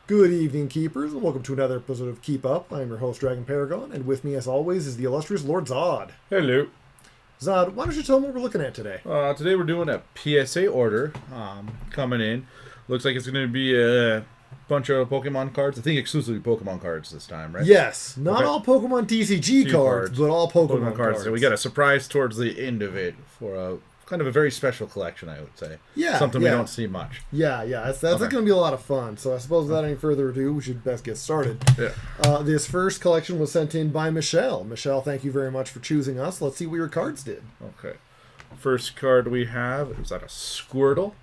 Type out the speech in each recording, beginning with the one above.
Good evening, Keepers, and welcome to another episode of Keep Up. I'm your host, Dragon Paragon, and with me, as always, is the illustrious Lord Zod. Hello. Zod, why don't you tell them what we're looking at today? Today we're doing a PSA order coming in. Looks like it's going to be a bunch of Pokemon cards. I think exclusively Pokemon cards this time, right? Yes, not all Pokemon TCG cards, but all Pokemon cards. So we got a surprise towards the end of it for a kind of a very special collection, I would say. Yeah, something we don't see much. Yeah, that's going to be a lot of fun. So I suppose without any further ado, we should best get started. Yeah. This first collection was sent in by Michelle. Michelle, thank you very much for choosing us. Let's see what your cards did. Okay. First card we have is that a Squirtle.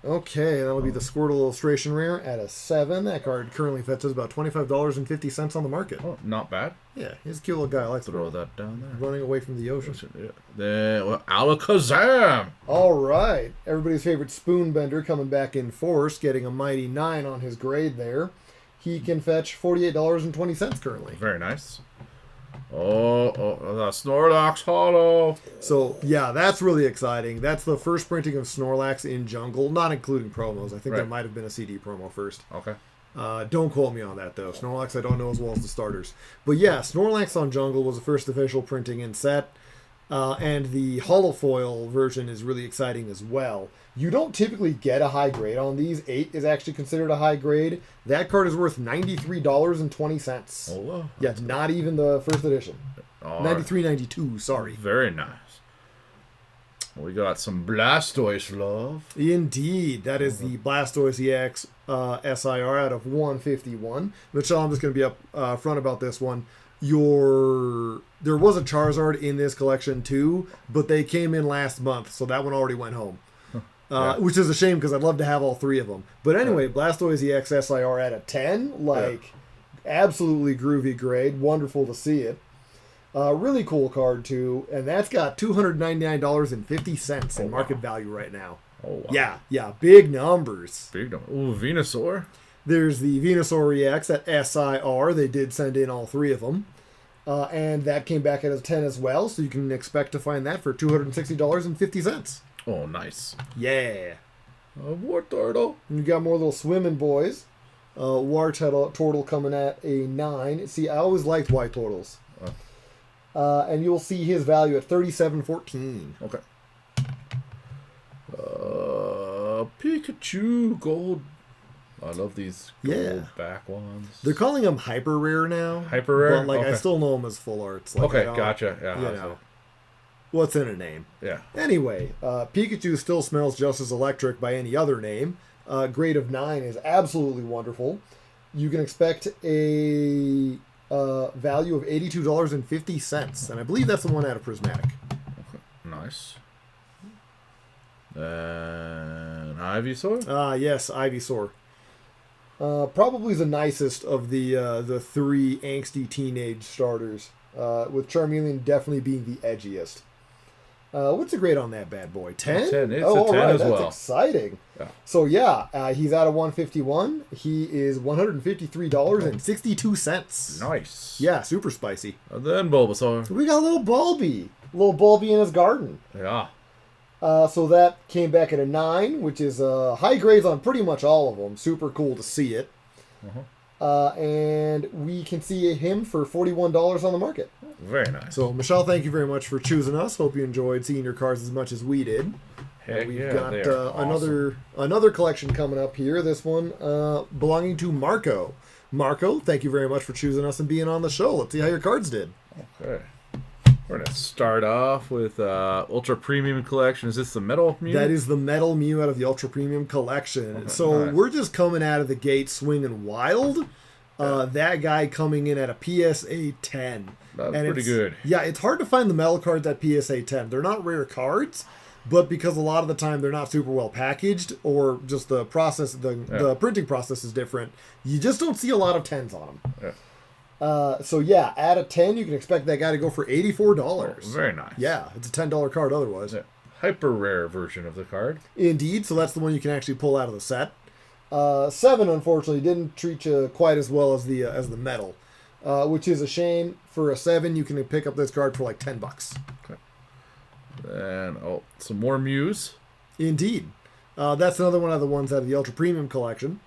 Okay, that'll be the Squirtle illustration rare at a 7. That card currently fetches about $25.50 on the market. Oh, not bad. Yeah, he's a cute little guy. I like to Throw that down there. running away from the ocean. Alakazam! All right. Everybody's favorite Spoonbender coming back in force, getting a mighty 9 on his grade there. He can fetch $48.20 currently. Very nice. The Snorlax Hollow. So, yeah, that's really exciting. That's the first printing of Snorlax in Jungle, not including promos. I think there might have been a CD promo first. Okay. Don't quote me on that, though. Snorlax I don't know as well as the starters. But yeah, Snorlax on Jungle was the first official printing in set. And the holofoil version is really exciting as well. You don't typically get a high grade on these. 8 is actually considered a high grade. That card is worth $93.20. Oh, wow. Yeah, not even the first edition. $93.92, sorry. Very nice. We got some Blastoise love. Indeed. That is the Blastoise EX SIR out of 151. Michelle, I'm just going to be up front about this one. There was a Charizard in this collection too, but they came in last month, so that one already went home. Which is a shame because I'd love to have all 3 of them. But anyway, Blastoise EX SIR at a 10, absolutely groovy grade. Wonderful to see it. Really cool card too, and that's got $299.50 in market value right now. Oh, wow. Yeah, big numbers. Big number. Ooh, Venusaur. There's the Venusaur EX at SIR. They did send in all 3 of them. And that came back at a 10 as well, so you can expect to find that for $260.50. Oh, nice. Yeah. War Turtle. And you got more little swimming boys. War Turtle coming at a 9. See, I always liked white turtles. And you'll see his value at $37.14. Okay. Pikachu Gold. I love these gold back ones. They're calling them hyper rare now. Hyper rare? But I still know them as full arts. Okay, gotcha. Yeah. What's in a name? Yeah. Anyway, Pikachu still smells just as electric by any other name. Grade of 9 is absolutely wonderful. You can expect a value of $82.50, and I believe that's the one out of Prismatic. Okay. Nice. And Ivysaur? Yes, Ivysaur. Probably the nicest of the 3 angsty teenage starters, with Charmeleon definitely being the edgiest. What's the grade on that bad boy? 10? 10. It's a 10 as well. That's exciting. Yeah. So he's out of 151. He is $153.62. Nice. Yeah, super spicy. And then Bulbasaur. We got a little Bulby in his garden. Yeah. So that came back at a 9, which is high grades on pretty much all of them. Super cool to see it. And we can see him for $41 on the market. Very nice. So, Michelle, thank you very much for choosing us. Hope you enjoyed seeing your cards as much as we did. We've got awesome. another collection coming up here. This one belonging to Marco. Marco, thank you very much for choosing us and being on the show. Let's see how your cards did. Okay. We're going to start off with Ultra Premium Collection. Is this the Metal Mew? That is the Metal Mew out of the Ultra Premium Collection. Okay, so nice. We're just coming out of the gate swinging wild. That guy coming in at a PSA 10. That's pretty good. Yeah, it's hard to find the metal cards at PSA 10. They're not rare cards, but because a lot of the time they're not super well packaged, or just the process, the printing process is different, you just don't see a lot of 10s on them. Yeah. At a 10, you can expect that guy to go for $84. Oh, very nice. Yeah, it's a $10 card otherwise. Yeah. Hyper rare version of the card. Indeed, so that's the one you can actually pull out of the set. 7, unfortunately, didn't treat you quite as well as the metal, which is a shame. For a 7, you can pick up this card for like $10. Okay. Then, some more Mews. Indeed. That's another one of the ones out of the Ultra Premium collection.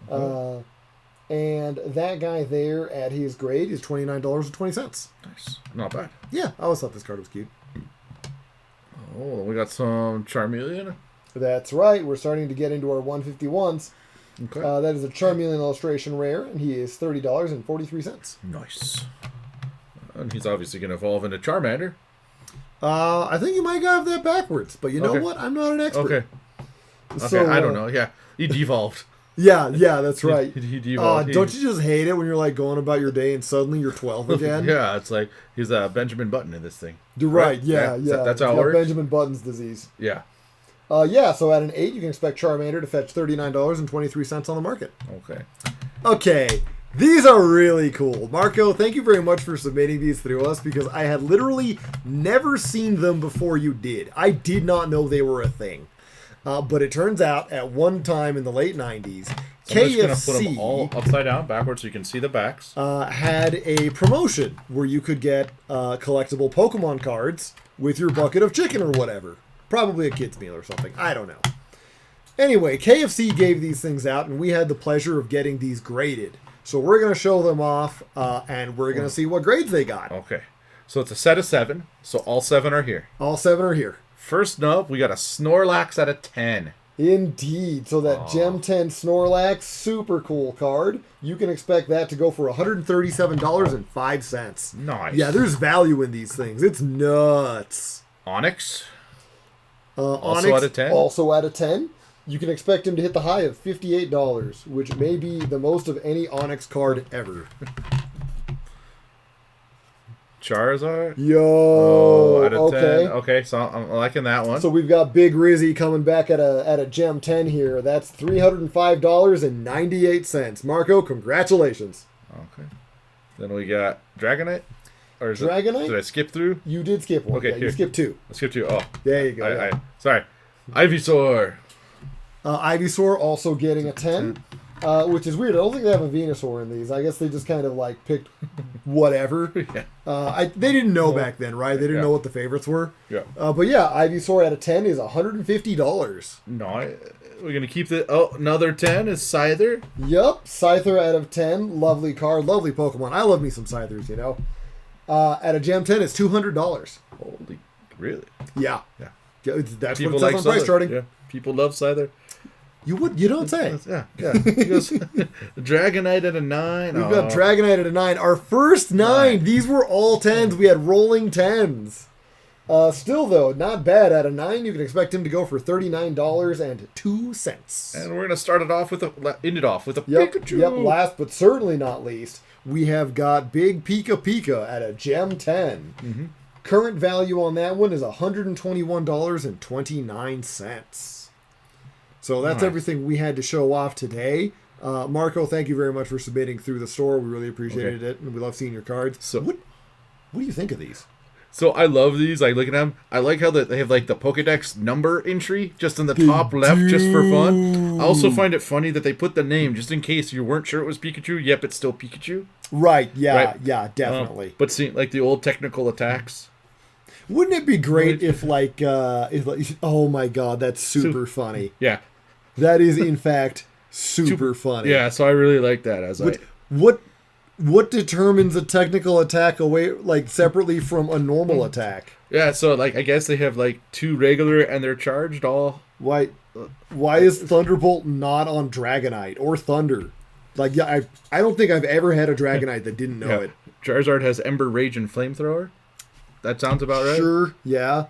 And that guy there at his grade is $29.20. Nice. Not bad. Yeah, I always thought this card was cute. Oh, we got some Charmeleon. That's right. We're starting to get into our 151s. Okay. That is a Charmeleon illustration rare, and he is $30.43. Nice. And he's obviously going to evolve into Charmander. I think you might have that backwards, but you know what? I'm not an expert. Okay. So, I don't know. Yeah, he devolved. Yeah, that's right. He devolved. Don't you just hate it when you're like going about your day and suddenly you're 12 again? Yeah, it's like he's a Benjamin Button in this thing. You're right. Yeah. That's how it works. Benjamin Button's disease. Yeah. So at an 8, you can expect Charmander to fetch $39.23 on the market. Okay. These are really cool. Marco, thank you very much for submitting these through us because I had literally never seen them before you did. I did not know they were a thing. But it turns out at one time in the late 90s, So I'm just going to put KFC them all upside down, backwards, so you can see the backs. had a promotion where you could get collectible Pokemon cards with your bucket of chicken or whatever. Probably a kid's meal or something. I don't know. Anyway, KFC gave these things out, and we had the pleasure of getting these graded. So we're going to show them off, and we're going to see what grades they got. Okay. So it's a set of 7, so all 7 are here. All 7 are here. First up, we got a Snorlax at a 10. Indeed. So that Gem 10 Snorlax, super cool card. You can expect that to go for $137.05. Nice. Yeah, there's value in these things. It's nuts. Onyx. Also Onyx, at a 10? Also at a 10. You can expect him to hit the high of $58, which may be the most of any Onyx card ever. Charizard. Yo, at a okay. 10. Okay, so I'm liking that one. So we've got Big Rizzy coming back at a Gem 10 here. That's $305.98. Marco, congratulations. Okay. Then we got Dragonite. Or is Dragonite? Did I skip through? You did skip one. Okay, Yeah, here. you skipped 2. I skipped 2. Oh. There you go. Sorry. Ivysaur. Ivysaur also getting a 10, which is weird. I don't think they have a Venusaur in these. I guess they just kind of like picked whatever. Yeah. They didn't know back then, right? They didn't know what the favorites were. Yeah. But yeah, Ivysaur at a 10 is $150. No, we're going to keep the... Oh, another 10 is Scyther. Yup. Scyther out of 10. Lovely card. Lovely Pokemon. I love me some Scythers, you know. At a Gem 10, it's $200. Holy... Really? Yeah. Yeah. That's People what it says on price Scyther. charting. Yeah. People love Scyther. You don't say. Yeah. He goes, Dragonite at a 9. We've got Dragonite at a 9. Our first 9. These were all 10s. We had rolling 10s. Still, though, not bad. At a 9, you can expect him to go for $39.02. And we're going to start it off with a Yep, Pikachu. Yep, last but certainly not least, we have got Big Pika Pika at a Gem 10. Mm-hmm. Current value on that one is $121.29. So that's everything we had to show off today. Marco, thank you very much for submitting through the store. We really appreciated it, and we love seeing your cards. So, what do you think of these? So I love these. I look at them. I like how they have like the Pokedex number entry just in the top left, just for fun. I also find it funny that they put the name just in case you weren't sure it was Pikachu. Yep, it's still Pikachu. Right. Yeah. Right. Yeah. Definitely. But see, like the old technical attacks. Wouldn't it be great if oh my god, that's super funny. Yeah. That is in fact super funny. Yeah, so I really like that what determines a technical attack away separately from a normal attack? Yeah, so like I guess they have like 2 regular and they're charged all. Why is Thunderbolt not on Dragonite or Thunder? Like I don't think I've ever had a Dragonite that didn't know it. Charizard has Ember, Rage, and Flamethrower. That sounds about right. Sure, yeah.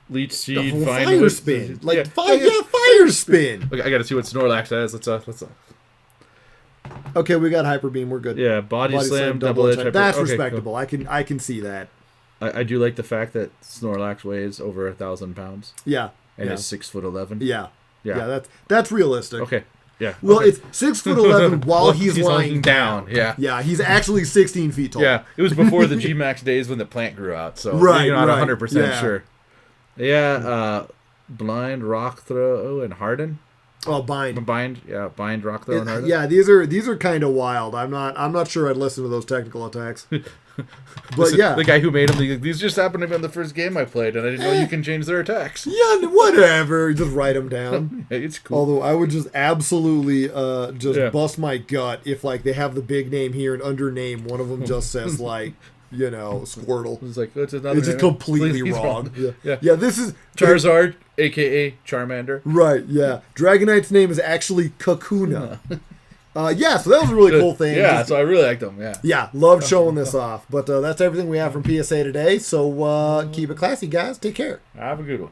Leech Seed, Fire Spin. Fire Spin. Okay, I gotta see what Snorlax has. Let's Okay, we got Hyper Beam. We're good. Yeah, Body Slam, Double Edge. That's respectable. Cool. I can see that. I do like the fact that Snorlax weighs over 1,000 pounds. Yeah. And is 6'11". Yeah. That's realistic. Okay. Yeah. Well, it's 6'11" while he's lying down. Yeah. Yeah, he's actually 16 feet tall. Yeah, it was before the G-Max days when the plant grew out, so you're not 100% sure. Yeah, Blind, Rock Throw, and Harden. Oh, Bind. Bind, Rock Throw, and Harden. Yeah, these are kind of wild. I'm not sure I'd listen to those technical attacks. But yeah. The guy who made them, these just happened to be on the first game I played, and I didn't know you can change their attacks. Yeah, whatever. Just write them down. Hey, it's cool. Although I would just absolutely bust my gut if like they have the big name here and under name one of them just says like, Squirtle. It's like it's just completely wrong. Yeah, this is Charizard, aka Charmander. Right, yeah. Dragonite's name is actually Kakuna. So that was a really cool thing. Yeah, so I really liked them, yeah. Yeah, loved showing this off. But that's everything we have from PSA today. So keep it classy, guys. Take care. Have a good one.